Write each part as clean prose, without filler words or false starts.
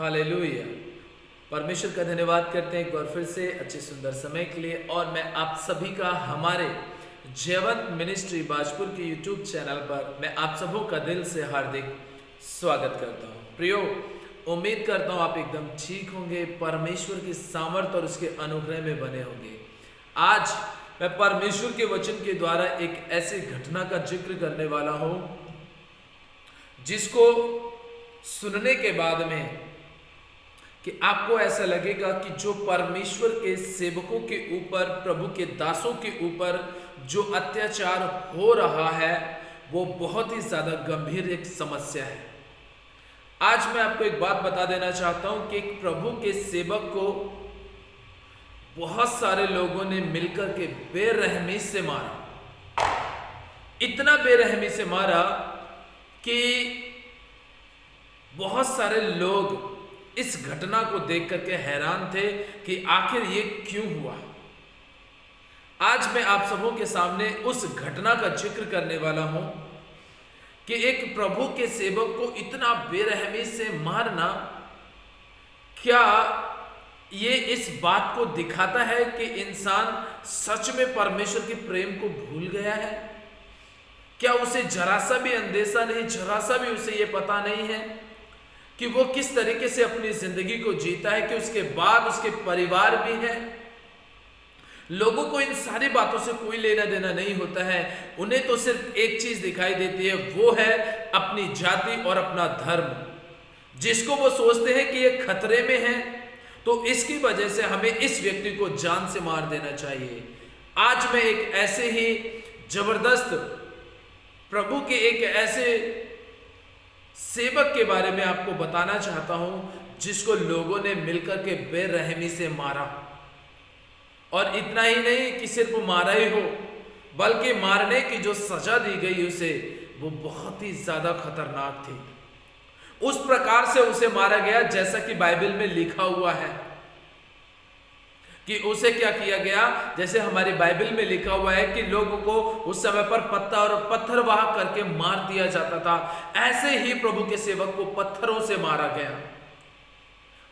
Hallelujah. परमेश्वर का धन्यवाद करते हैं एक बार फिर से अच्छे सुंदर समय के लिए। और मैं आप सभी का हमारे जयवंत मिनिस्ट्री बाजपुर के यूट्यूब चैनल पर मैं आप सबों का दिल से हार्दिक स्वागत करता हूँ। प्रियो, उम्मीद करता हूँ आप एकदम ठीक होंगे, परमेश्वर की सामर्थ और उसके अनुग्रह में बने होंगे। आज मैं परमेश्वर के वचन के द्वारा एक ऐसी घटना का जिक्र करने वाला हूँ जिसको सुनने के बाद में कि आपको ऐसा लगेगा कि जो परमेश्वर के सेवकों के ऊपर, प्रभु के दासों के ऊपर जो अत्याचार हो रहा है वो बहुत ही ज्यादा गंभीर एक समस्या है। आज मैं आपको एक बात बता देना चाहता हूं कि एक प्रभु के सेवक को बहुत सारे लोगों ने मिलकर के बेरहमी से मारा, इतना बेरहमी से मारा कि बहुत सारे लोग इस घटना को देख करके हैरान थे कि आखिर ये क्यों हुआ। आज मैं आप सबों के सामने उस घटना का जिक्र करने वाला हूं कि एक प्रभु के सेवक को इतना बेरहमी से मारना, क्या ये इस बात को दिखाता है कि इंसान सच में परमेश्वर के प्रेम को भूल गया है? क्या उसे जरा सा भी अंदेशा नहीं, जरा सा भी उसे ये पता नहीं है कि वो किस तरीके से अपनी जिंदगी को जीता है, कि उसके बाद उसके परिवार भी है। लोगों को इन सारी बातों से कोई लेना देना नहीं होता है। उन्हें तो सिर्फ एक चीज दिखाई देती है, वो है अपनी जाति और अपना धर्म, जिसको वो सोचते हैं कि ये खतरे में है, तो इसकी वजह से हमें इस व्यक्ति को जान से मार देना चाहिए। आज मैं एक ऐसे ही जबरदस्त प्रभु के एक ऐसे सेवक के बारे में आपको बताना चाहता हूं जिसको लोगों ने मिलकर के बेरहमी से मारा। और इतना ही नहीं कि सिर्फ मारा ही हो, बल्कि मारने की जो सजा दी गई उसे, वो बहुत ही ज्यादा खतरनाक थी। उस प्रकार से उसे मारा गया जैसा कि बाइबल में लिखा हुआ है कि उसे क्या किया गया। जैसे हमारी बाइबल में लिखा हुआ है कि लोगों को उस समय पर पत्थरवाह करके मार दिया जाता था, ऐसे ही प्रभु के सेवक को पत्थरों से मारा गया।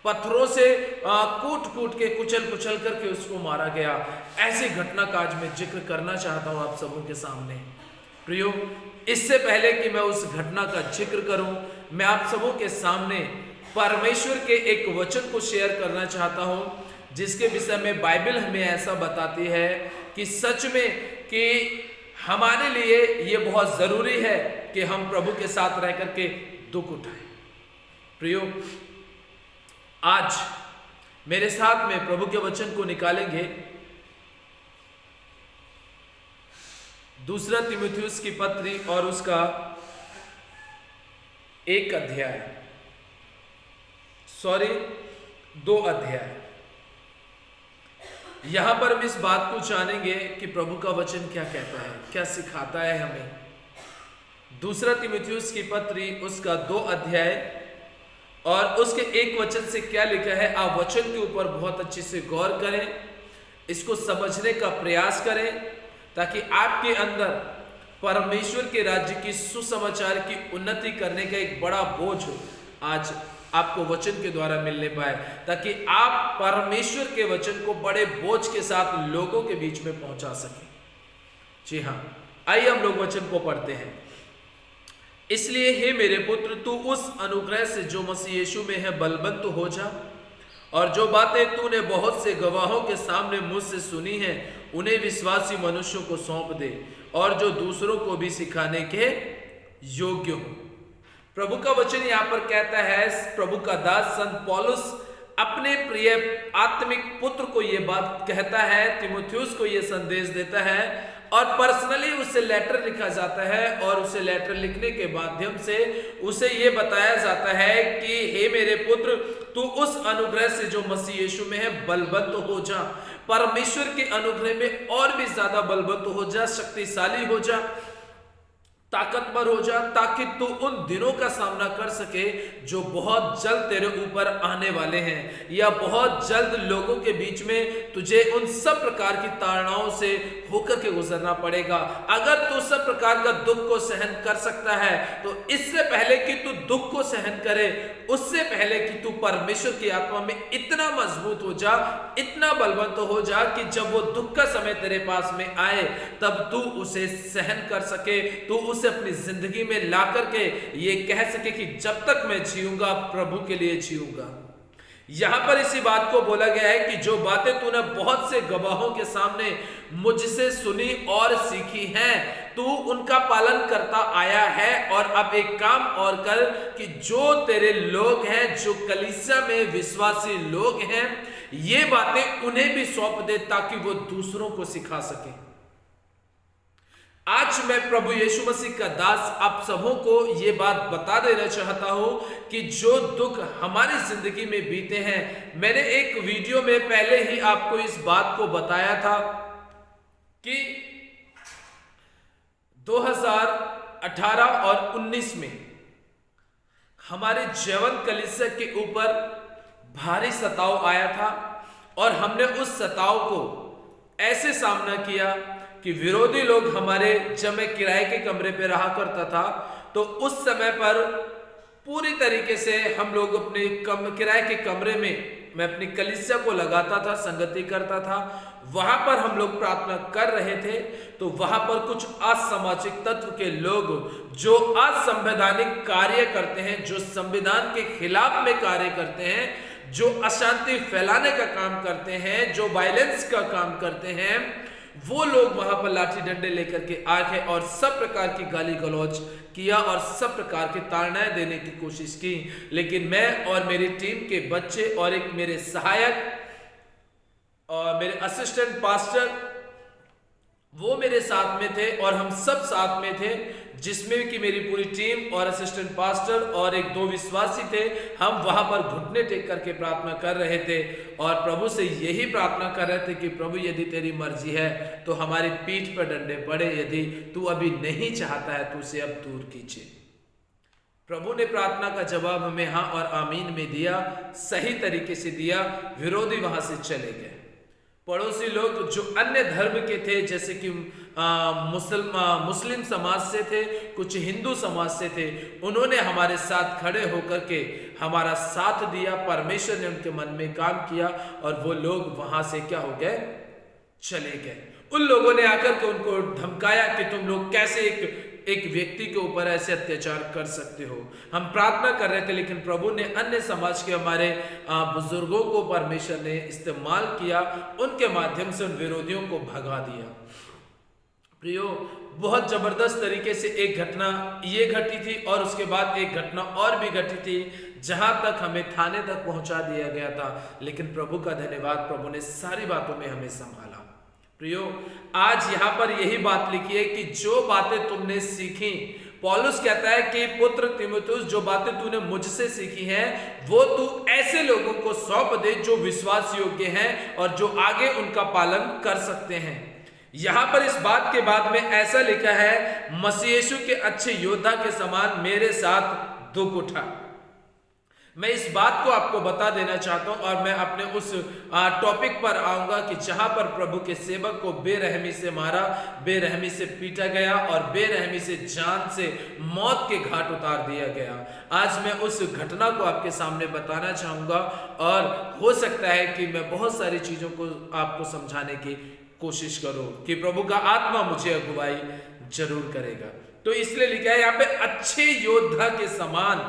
पत्थरों से कूट कूट के, कुचल कुचल करके उसको मारा गया। ऐसी घटना का आज मैं जिक्र करना चाहता हूं आप सबों के सामने। प्रियो, इससे पहले कि मैं उस घटना का जिक्र करूं, मैं आप सबों के सामने परमेश्वर के एक वचन को शेयर करना चाहता हूं जिसके विषय में बाइबल हमें ऐसा बताती है कि सच में कि हमारे लिए ये बहुत जरूरी है कि हम प्रभु के साथ रह करके दुख उठाएं। प्रियो, आज मेरे साथ में प्रभु के वचन को निकालेंगे दूसरा तीमुथियुस की पत्री और उसका 2 अध्याय। यहां पर हम इस बात को जानेंगे कि प्रभु का वचन क्या कहता है, क्या सिखाता है हमें। दूसरा तीमुथियुस की पत्री उसका 2 अध्याय और उसके 1 वचन से क्या लिखा है, आप वचन के ऊपर बहुत अच्छे से गौर करें, इसको समझने का प्रयास करें, ताकि आपके अंदर परमेश्वर के राज्य की सुसमाचार की उन्नति करने का एक बड़ा बोझ आज आपको वचन के द्वारा मिलने पाए, ताकि आप परमेश्वर के वचन को बड़े बोझ के साथ लोगों के बीच में पहुंचा सकें। जी हाँ, आइए हम लोग वचन को पढ़ते हैं। इसलिए हे मेरे पुत्र, तू उस अनुग्रह से जो मसीह यीशु में है बलवन्त हो जा, और जो बातें तूने बहुत से गवाहों के सामने मुझसे सुनी हैं उन्हें विश्वासी मनुष्यों को सौंप दे, और जो दूसरों को भी सिखाने के योग्य हो। प्रभु का वचन यहाँ पर कहता है, प्रभु का दास संत पौलुस अपने प्रिय आत्मिक पुत्र को ये बात कहता है, तीमुथियुस को ये संदेश देता है, और पर्सनली उसे लेटर लिखा जाता है, और उसे लेटर लिखने के माध्यम से उसे ये बताया जाता है कि हे मेरे पुत्र, तू उस अनुग्रह से जो मसीह यीशु में है बलवन्त हो जा, परमेश्वर के अनुग्रह में और भी ज्यादा बलवन्त हो जा, शक्तिशाली हो जा, ताकतवर हो जा, ताकि तू उन दिनों का सामना कर सके जो बहुत जल्द तेरे ऊपर आने वाले हैं, या बहुत जल्द लोगों के बीच में तुझे उन सब प्रकार की ताड़नाओं से होकर के गुजरना पड़ेगा। अगर तू सब प्रकार का दुख को सहन कर सकता है, तो इससे पहले कि तू दुख को सहन करे, उससे पहले कि तू परमेश्वर की आत्मा में इतना मजबूत हो जा, इतना बलवंत हो जा कि जब वो दुख का समय तेरे पास में आए तब तू उसे सहन कर सके, तू उसे अपनी जिंदगी में ला करके ये कह सके कि जब तक मैं जीऊंगा प्रभु के लिए जीऊंगा। यहां पर इसी बात को बोला गया है कि जो बातें तूने बहुत से गवाहों के सामने मुझसे सुनी और सीखी हैं, तू उनका पालन करता आया है। और अब एक काम और कर कि जो तेरे लोग हैं, जो कलीसिया में विश्वासी लोग हैं, ये बातें उन्हें भी सौंप दे ताकि वो दूसरों को सिखा सके। आज मैं प्रभु यीशु मसीह का दास आप सबों को ये बात बता देना चाहता हूं कि जो दुख हमारी जिंदगी में बीते हैं, मैंने एक वीडियो में पहले ही आपको इस बात को बताया था कि 2018 और 19 में हमारे जयवंत कलीसिया के ऊपर भारी सताव आया था, और हमने उस सताव को ऐसे सामना किया कि विरोधी लोग हमारे, जब मैं किराए के कमरे पे रहा करता था, तो उस समय पर पूरी तरीके से हम लोग अपने किराए के कमरे में, मैं अपनी कलीसिया को लगाता था, संगति करता था, वहां पर हम लोग प्रार्थना कर रहे थे, तो वहां पर कुछ असामाजिक तत्व के लोग जो असंवैधानिक कार्य करते हैं, जो संविधान के खिलाफ में कार्य करते हैं, जो अशांति फैलाने का काम करते हैं, जो वायलेंस का काम करते हैं, वो लोग वहां पर लाठी डंडे लेकर के आए और सब प्रकार की गाली गलौज किया और सब प्रकार की ताड़नाएं देने की कोशिश की। लेकिन मैं और मेरी टीम के बच्चे और एक मेरे सहायक और मेरे असिस्टेंट पास्टर, वो मेरे साथ में थे और हम सब साथ में थे, जिसमें कि मेरी पूरी टीम और असिस्टेंट पास्टर और एक दो विश्वासी थे। हम वहां पर घुटने टेक करके प्रार्थना कर रहे थे और प्रभु से यही प्रार्थना कर रहे थे कि प्रभु यदि तेरी मर्जी है तो हमारी पीठ पर डंडे पड़े, यदि तू अभी नहीं चाहता है तो उसे अब दूर कीजिए। प्रभु ने प्रार्थना का जवाब हमें हाँ और आमीन में दिया, सही तरीके से दिया। विरोधी वहां से चले गए। पड़ोसी लोग जो अन्य धर्म के थे, जैसे कि मुस्लिम समाज से थे, कुछ हिंदू समाज से थे, उन्होंने हमारे साथ खड़े होकर के हमारा साथ दिया। परमेश्वर ने उनके मन में काम किया और वो लोग वहां से क्या हो गए, चले गए। उन लोगों ने आकर के उनको धमकाया कि तुम लोग कैसे एक व्यक्ति के ऊपर ऐसे अत्याचार कर सकते हो। हम प्रार्थना कर रहे थे, लेकिन प्रभु ने अन्य समाज के हमारे बुजुर्गों को परमेश्वर ने इस्तेमाल किया, उनके माध्यम से उन विरोधियों को भगा दिया। प्रियो, बहुत जबरदस्त तरीके से एक घटना ये घटी थी और उसके बाद एक घटना और भी घटी थी, जहां तक हमें थाने तक पहुंचा दिया गया था। लेकिन प्रभु का धन्यवाद, प्रभु ने सारी बातों में हमें संभाला। प्रियो, आज यहां पर यही बात लिखी है कि जो बातें तुमने सीखी, पौलुस कहता है कि पुत्र तीमुथियुस, जो बातें तूने मुझसे सीखी हैं वो तू ऐसे लोगों को सौंप दे जो विश्वास योग्य हैं और जो आगे उनका पालन कर सकते हैं। यहां पर इस बात के बाद में ऐसा लिखा है, मसीह यीशु के अच्छे योद्धा के समान मेरे साथ दुख उठा। मैं इस बात को आपको बता देना चाहता हूं और मैं अपने उस टॉपिक पर आऊंगा कि जहां पर प्रभु के सेवक को बेरहमी से मारा, बेरहमी से पीटा गया और बेरहमी से जान से मौत के घाट उतार दिया गया। आज मैं उस घटना को आपके सामने बताना चाहूंगा और हो सकता है कि मैं बहुत सारी चीजों को आपको समझाने की कोशिश करूं कि प्रभु का आत्मा मुझे अगुवाई जरूर करेगा। तो इसलिए लिखा है यहाँ पे, अच्छे योद्धा के समान,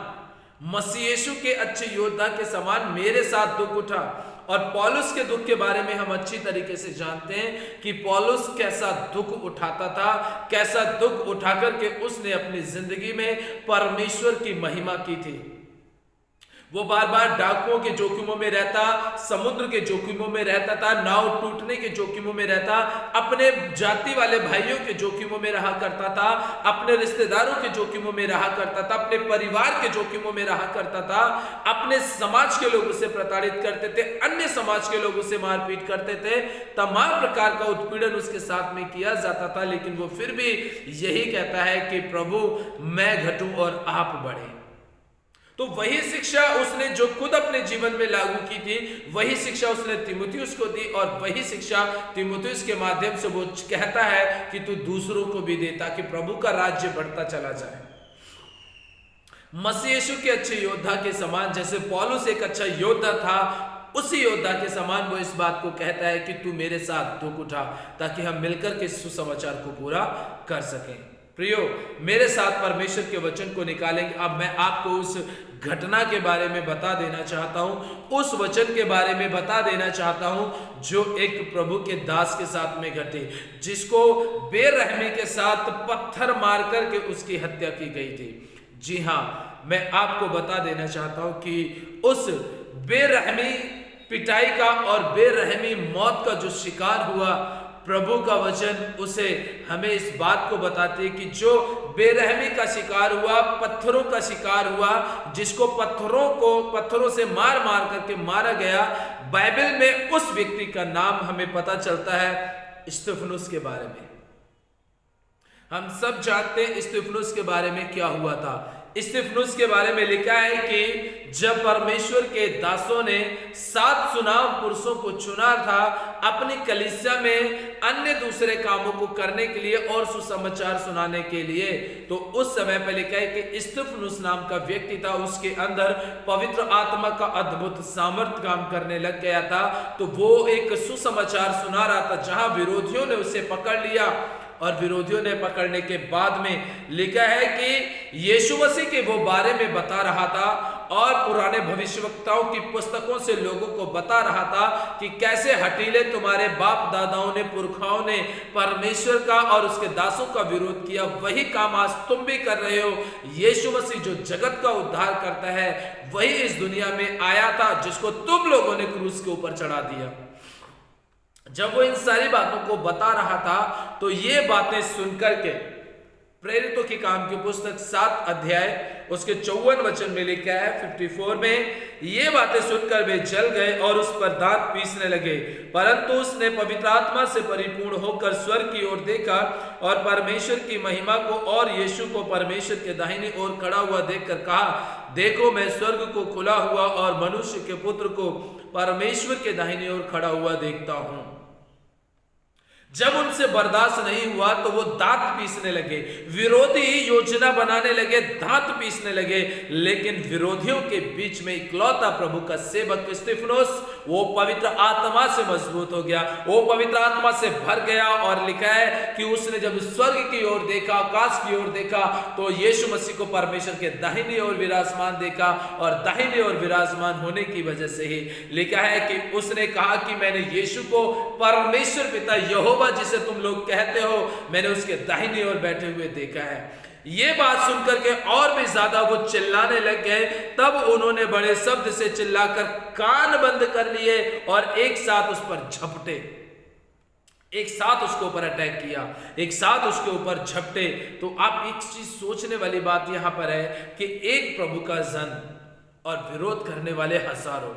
मसीह यीशु के अच्छे योद्धा के समान मेरे साथ दुख उठा। और पौलुस के दुख के बारे में हम अच्छी तरीके से जानते हैं कि पौलुस कैसा दुख उठाता था, कैसा दुख उठाकर के उसने अपनी जिंदगी में परमेश्वर की महिमा की थी। वो बार बार डाकुओं के जोखिमों में रहता, समुद्र के जोखिमों में रहता था, नाव टूटने के जोखिमों में रहता, अपने जाति वाले भाइयों के जोखिमों में रहा करता था, अपने रिश्तेदारों के जोखिमों में रहा करता था, अपने परिवार के जोखिमों में रहा करता था, अपने समाज के लोग उसे प्रताड़ित करते थे, अन्य समाज के लोग उसे मारपीट करते थे, तमाम प्रकार का उत्पीड़न उसके साथ में किया जाता था, लेकिन वो फिर भी यही कहता है कि प्रभु मैं घटूं और आप बढ़े। तो वही शिक्षा उसने जो खुद अपने जीवन में लागू की थी, वही शिक्षा उसने तीमुथियुस को दी, और वही शिक्षा तीमुथियुस के माध्यम से वो कहता है कि तू दूसरों को भी दे, ताकि प्रभु का राज्य बढ़ता चला जाए। मसीह यीशु के अच्छे योद्धा के समान, जैसे पौलुस एक अच्छा योद्धा था, उसी योद्धा के समान वो इस बात को कहता है कि तू मेरे साथ दुख उठा, ताकि हम मिलकर के सुसमाचार को पूरा कर सकें। प्रियो, मेरे साथ परमेश्वर के वचन को निकालेंगे। अब मैं आपको उस घटना के बारे में बता देना चाहता हूं, उस वचन के बारे में बता देना चाहता हूं जो एक प्रभु के दास के साथ में घटे, जिसको बेरहमी के साथ पत्थर मार करके उसकी हत्या की गई थी। जी हां, मैं आपको बता देना चाहता हूं कि उस बेरहमी पिटाई का और बेरहमी मौत का जो शिकार हुआ, प्रभु का वचन उसे हमें इस बात को बताती है कि जो बेरहमी का शिकार हुआ, पत्थरों का शिकार हुआ, जिसको पत्थरों से मार करके मारा गया, बाइबल में उस व्यक्ति का नाम हमें पता चलता है स्तिफनुस के बारे में। हम सब जानते हैं स्तिफनुस के बारे में क्या हुआ था। स्तिफनुस के बारे में लिखा है कि जब परमेश्वर के दासों ने 7 सुनाम पुरुषों को चुना था अपनी कलीसिया में अन्य दूसरे कामों को करने के लिए और सुसमाचार सुनाने के लिए, तो उस समय पर लिखा है कि स्तिफनुस नाम का व्यक्ति था, उसके अंदर पवित्र आत्मा का अद्भुत सामर्थ्य काम करने लग गया था। तो वो एक सुसमाचार सुना रहा था, जहां विरोधियों ने उसे पकड़ लिया, और विरोधियों ने पकड़ने के बाद में लिखा है कि यीशु मसीह के वो बारे में बता रहा था और पुराने भविष्यवक्ताओं की पुस्तकों से लोगों को बता रहा था कि कैसे हठीले तुम्हारे बाप दादाओं ने, पुरखाओं ने परमेश्वर का और उसके दासों का विरोध किया, वही काम आज तुम भी कर रहे हो। यीशु मसीह जो जगत का उद्धार करता है, वही इस दुनिया में आया था, जिसको तुम लोगों ने क्रूस के ऊपर चढ़ा दिया। जब वो इन सारी बातों को बता रहा था, तो ये बातें सुनकर के प्रेरितों की काम की पुस्तक 7 अध्याय उसके 54 वचन में लिखा है 54 में, ये बातें सुनकर वे जल गए और उस पर दांत पीसने लगे। परंतु उसने पवित्र आत्मा से परिपूर्ण होकर स्वर्ग की ओर देखा और परमेश्वर की महिमा को और यीशु को परमेश्वर के दाहिनी ओर खड़ा हुआ देखकर कहा, देखो मैं स्वर्ग को खुला हुआ और मनुष्य के पुत्र को परमेश्वर के दाहिनी ओर खड़ा हुआ देखता हूं। जब उनसे बर्दाश्त नहीं हुआ तो वो दांत पीसने लगे, विरोधी योजना बनाने लगे, दांत पीसने लगे। लेकिन विरोधियों के बीच में इकलौता प्रभु का सेवक स्तिफनुस वो पवित्र आत्मा से मजबूत हो गया, वो पवित्र आत्मा से भर गया। और लिखा है कि उसने जब स्वर्ग की ओर देखा, आकाश की ओर देखा, तो यीशु मसीह को परमेश्वर के दाहिनी ओर विराजमान देखा, और दाहिनी ओर विराजमान होने की वजह से ही लिखा है कि उसने कहा कि मैंने यीशु को परमेश्वर पिता यहोवा जिसे तुम लोग कहते हो, मैंने उसके दाहिनी ओर बैठे हुए देखा है। ये बात सुनकर के और भी ज्यादा वो चिल्लाने लग गए। तब उन्होंने बड़े शब्द से चिल्लाकर कान बंद कर लिए और एक साथ उस पर झपटे, एक साथ उसके ऊपर अटैक किया, एक साथ उसके ऊपर झपटे। तो आप एक चीज सोचने वाली बात यहां पर है कि एक प्रभु का जन और विरोध करने वाले हजारों,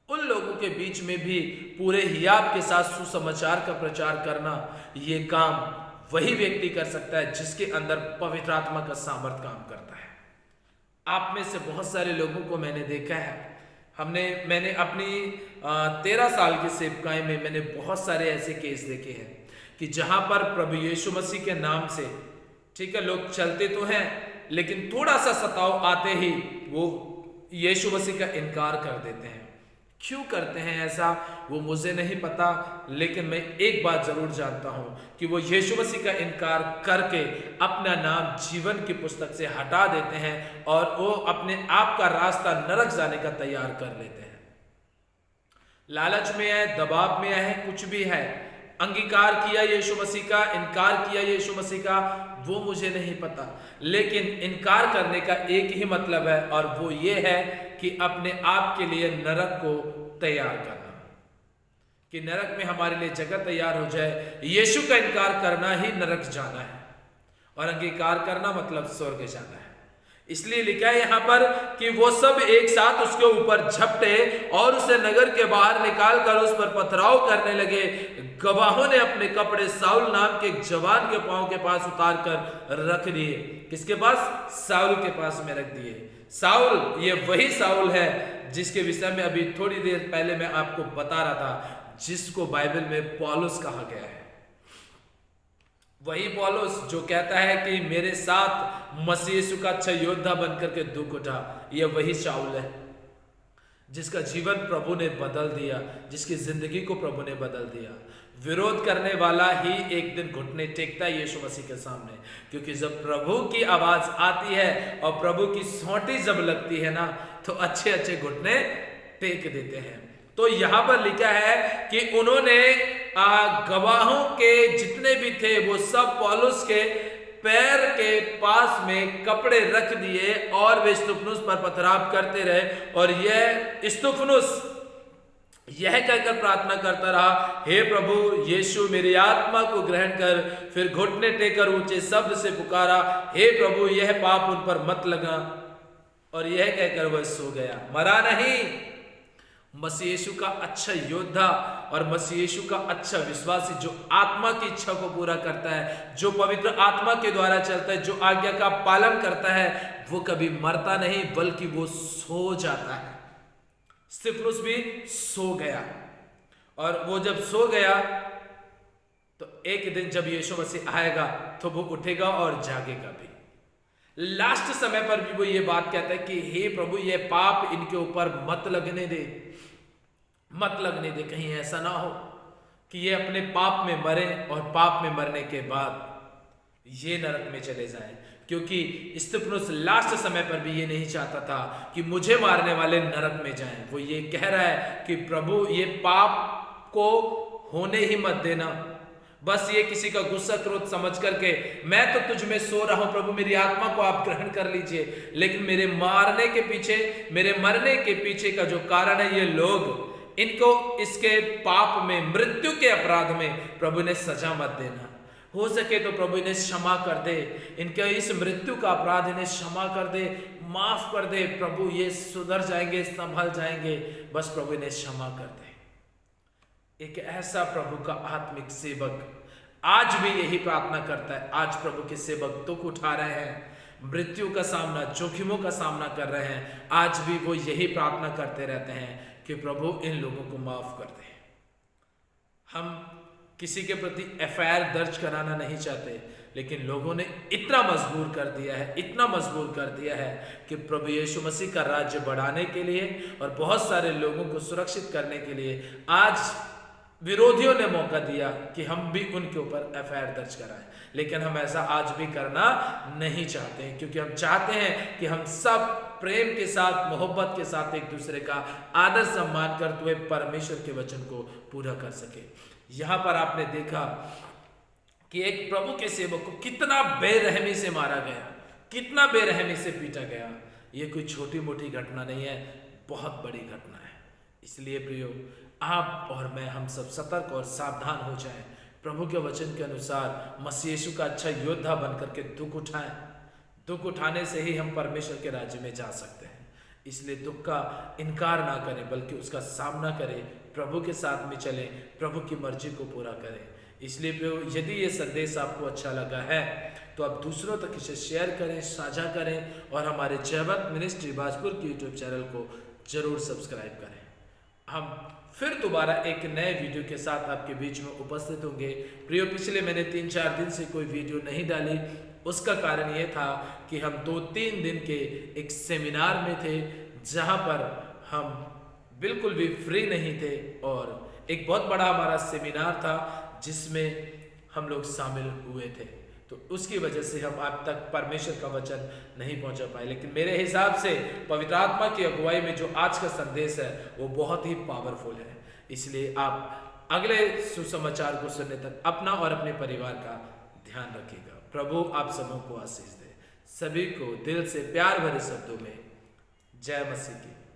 उन लोगों के बीच में भी पूरे हियाब के साथ सुसमाचार का प्रचार करना, ये काम वही व्यक्ति कर सकता है जिसके अंदर पवित्र आत्मा का सामर्थ्य काम करता है। आप में से बहुत सारे लोगों को मैंने देखा है, मैंने अपनी 13 साल की सेवकाई में मैंने बहुत सारे ऐसे केस देखे हैं कि जहां पर प्रभु यीशु मसीह के नाम से, ठीक है, लोग चलते तो हैं, लेकिन थोड़ा सा सताव आते ही वो यीशु मसीह का इनकार कर देते हैं। क्यों करते हैं ऐसा वो मुझे नहीं पता, लेकिन मैं एक बात जरूर जानता हूं कि वो यीशु मसीह का इनकार करके अपना नाम जीवन की पुस्तक से हटा देते हैं और वो अपने आप का रास्ता नरक जाने का तैयार कर लेते हैं। लालच में है, दबाव में है, कुछ भी है, अंगीकार किया यीशु मसीह का, इनकार किया यीशु मसीह का, वो मुझे नहीं पता। लेकिन इनकार करने का एक ही मतलब है, और वो ये है कि अपने आप के लिए नरक को तैयार करना, कि नरक में हमारे लिए जगह तैयार हो जाए। यीशु का इनकार करना ही नरक जाना है, और अंगीकार करना मतलब स्वर्ग जाना है। इसलिए लिखा है यहां पर कि वो सब एक साथ उसके ऊपर झपटे और उसे नगर के बाहर निकाल कर उस पर पथराव करने लगे। गवाहों ने अपने कपड़े साउल नाम के एक जवान के पांव के पास उतार कर रख दिए। किसके पास? साउल के पास में रख दिए। साउल, ये वही साउल है जिसके विषय में अभी थोड़ी देर पहले मैं आपको बता रहा था, जिसको बाइबल में पौलुस कहा गया है। वही पौलुस जो कहता है कि मेरे साथ मसीह यीशु का अच्छा योद्धा बनकर के दुख उठा। ये वही शाऊल है जिसका जीवन प्रभु ने बदल दिया, जिसकी जिंदगी को प्रभु ने बदल दिया। विरोध करने वाला ही एक दिन घुटने टेकता है यीशु मसीह के सामने, क्योंकि जब प्रभु की आवाज आती है और प्रभु की सोंटी जब लगती है ना, तो अच्छे अच्छे घुटने टेक देते हैं। तो यहां पर लिखा है कि उन्होंने गवाहों के जितने भी थे वो सब पौलुस के पैर के पास में कपड़े रख दिए और वे स्तिफनुस पर पथराव करते रहे। और यह स्तिफनुस यह कहकर प्रार्थना करता रहा, हे प्रभु यीशु मेरी आत्मा को ग्रहण कर। फिर घुटने टेकर ऊंचे शब्द से पुकारा, हे प्रभु यह पाप उन पर मत लगा। और यह कहकर वह सो गया, मरा नहीं। मसीह यीशु का अच्छा योद्धा और मसीह यीशु का अच्छा विश्वासी, जो आत्मा की इच्छा को पूरा करता है, जो पवित्र आत्मा के द्वारा चलता है, जो आज्ञा का पालन करता है, वो कभी मरता नहीं बल्कि वो सो जाता है। स्तिफनुस भी सो गया, और वो जब सो गया तो एक दिन जब यीशु मसीह आएगा तो वो उठेगा और जागेगा भी। लास्ट समय पर भी वो ये बात कहता है कि हे प्रभु ये पाप इनके ऊपर मत लगने दे, मत लगने दे। कहीं ऐसा ना हो कि ये अपने पाप में मरे और पाप में मरने के बाद ये नरक में चले जाएं। क्योंकि स्तिफनुस लास्ट समय पर भी ये नहीं चाहता था कि मुझे मारने वाले नरक में जाएं। वो ये कह रहा है कि प्रभु ये पाप को होने ही मत देना। बस ये किसी का गुस्सा क्रोध समझ करके, मैं तो तुझ में सो रहा हूं प्रभु, मेरी आत्मा को आप ग्रहण कर लीजिए। लेकिन मेरे मारने के पीछे, मेरे मरने के पीछे का जो कारण है, ये लोग, इनको इसके पाप में, मृत्यु के अपराध में प्रभु ने सजा मत देना। हो सके तो प्रभु इन्हें क्षमा कर दे, इनके इस मृत्यु का अपराध इन्हें क्षमा कर दे, माफ कर दे प्रभु, ये सुधर जाएंगे, संभल जाएंगे, बस प्रभु इन्हें क्षमा कर दे। एक ऐसा प्रभु का आत्मिक सेवक आज भी यही प्रार्थना करता है। आज प्रभु के सेवक दुख उठा रहे हैं, मृत्यु का सामना, जोखिमों का सामना कर रहे हैं, आज भी वो यही प्रार्थना करते रहते हैं कि प्रभु इन लोगों को माफ कर दे। हम किसी के प्रति एफआईआर दर्ज कराना नहीं चाहते, लेकिन लोगों ने इतना मजबूर कर दिया है, इतना मजबूर कर दिया है कि प्रभु यीशु मसीह का राज्य बढ़ाने के लिए और बहुत सारे लोगों को सुरक्षित करने के लिए आज विरोधियों ने मौका दिया कि हम भी उनके ऊपर एफआईआर दर्ज कराएं। लेकिन हम ऐसा आज भी करना नहीं चाहते हैं, क्योंकि हम चाहते हैं कि हम सब प्रेम के साथ, मोहब्बत के साथ एक दूसरे का आदर सम्मान करते हुए परमेश्वर के वचन को पूरा कर सके। यहां पर आपने देखा कि एक प्रभु के सेवक को कितना बेरहमी से मारा गया, कितना बेरहमी से पीटा गया। ये कोई छोटी मोटी घटना नहीं है, बहुत बड़ी घटना है। इसलिए प्रियो, आप और मैं, हम सब सतर्क और सावधान हो जाएं, प्रभु के वचन के अनुसार मसीह यीशु का अच्छा योद्धा बनकर के दुख उठाएं। दुख उठाने से ही हम परमेश्वर के राज्य में जा सकते हैं। इसलिए दुख का इनकार ना करें, बल्कि उसका सामना करें, प्रभु के साथ में चलें, प्रभु की मर्जी को पूरा करें। इसलिए यदि ये संदेश आपको अच्छा लगा है तो आप दूसरों तक इसे शेयर करें, साझा करें, और हमारे जयवंत मिनिस्ट्री बाजपुर के यूट्यूब चैनल को जरूर सब्सक्राइब करें। हम फिर दोबारा एक नए वीडियो के साथ आपके बीच में उपस्थित होंगे। प्रियो, पिछले मैंने 3-4 दिन से कोई वीडियो नहीं डाली, उसका कारण ये था कि हम 2-3 दिन के एक सेमिनार में थे, जहां पर हम बिल्कुल भी फ्री नहीं थे, और एक बहुत बड़ा हमारा सेमिनार था जिसमें हम लोग शामिल हुए थे। तो उसकी वजह से हम आप तक परमेश्वर का वचन नहीं पहुंचा पाए। लेकिन मेरे हिसाब से पवित्र आत्मा की अगुवाई में जो आज का संदेश है वो बहुत ही पावरफुल है। इसलिए आप अगले सुसमाचार को सुनने तक अपना और अपने परिवार का ध्यान रखिएगा। प्रभु आप सबों को आशीष दे। सभी को दिल से प्यार भरे शब्दों में जय मसीह की।